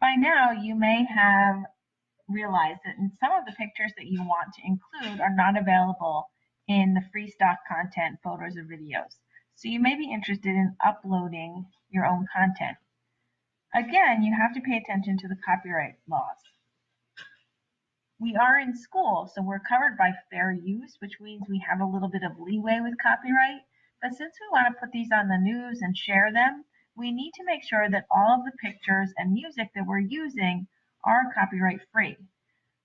By now, you may have realized that some of the pictures that you want to include are not available in the free stock content photos or videos. So you may be interested in uploading your own content. Again, you have to pay attention to the copyright laws. We are in school, so we're covered by fair use, which means we have a little bit of leeway with copyright. But since we want to put these on the news and share them, we need to make sure that all of the pictures and music that we're using are copyright free.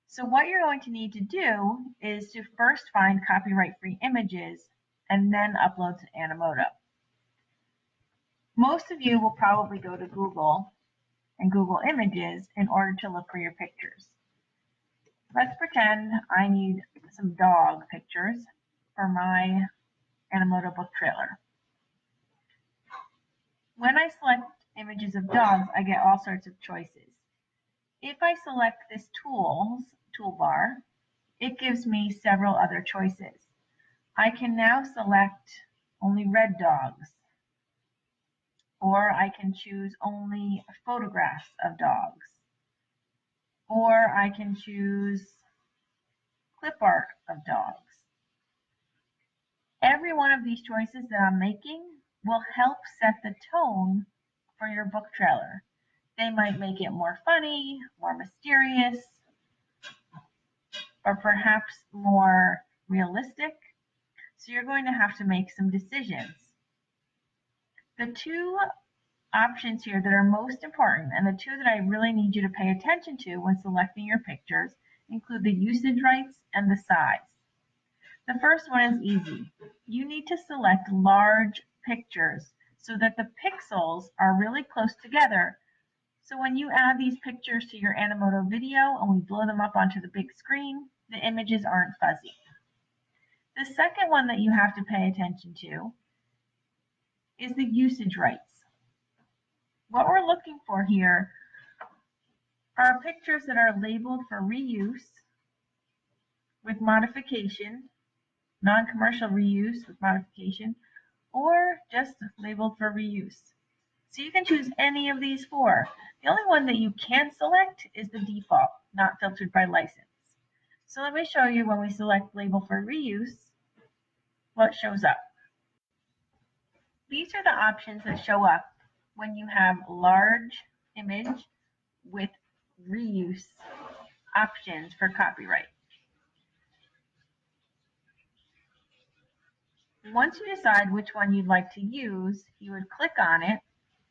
So what you're going to need to do is to first find copyright-free images and then upload to Animoto. Most of you will probably go to Google and Google Images in order to look for your pictures. Let's pretend I need some dog pictures for my Animoto book trailer. When I select images of dogs, I get all sorts of choices. If I select this toolbar, it gives me several other choices. I can now select only red dogs, or I can choose only photographs of dogs, or I can choose clip art of dogs. Every one of these choices that I'm making will help set the tone for your book trailer. They might make it more funny, more mysterious, or perhaps more realistic. So you're going to have to make some decisions. The two options here that are most important, and the two that I really need you to pay attention to when selecting your pictures, include the usage rights and the size. The first one is easy. You need to select large pictures so that the pixels are really close together. So when you add these pictures to your Animoto video and we blow them up onto the big screen, the images aren't fuzzy. The second one that you have to pay attention to is the usage rights. What we're looking for here are pictures that are labeled for reuse with modification, non-commercial reuse with modification, or just labeled for reuse. So you can choose any of these four. The only one that you can select is the default, not filtered by license. So let me show you when we select label for reuse, what shows up. These are the options that show up when you have large image with reuse options for copyright. Once you decide which one you'd like to use, you would click on it,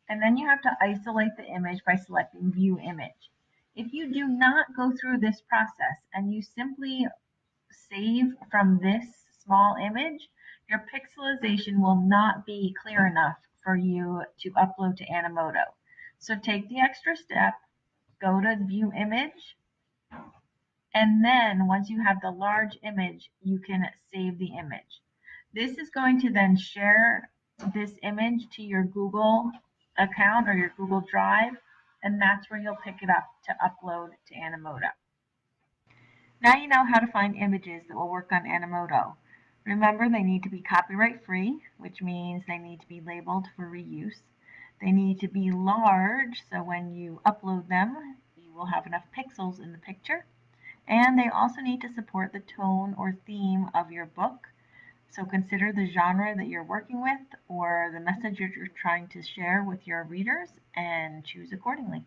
and then you have to isolate the image by selecting View Image. If you do not go through this process and you simply save from this small image, your pixelization will not be clear enough for you to upload to Animoto. So take the extra step, go to View Image, and then once you have the large image, you can save the image. This is going to then share this image to your Google account or your Google Drive, and that's where you'll pick it up to upload to Animoto. Now you know how to find images that will work on Animoto. Remember, they need to be copyright free, which means they need to be labeled for reuse. They need to be large, so when you upload them, you will have enough pixels in the picture. And they also need to support the tone or theme of your book. So consider the genre that you're working with or the message you're trying to share with your readers and choose accordingly.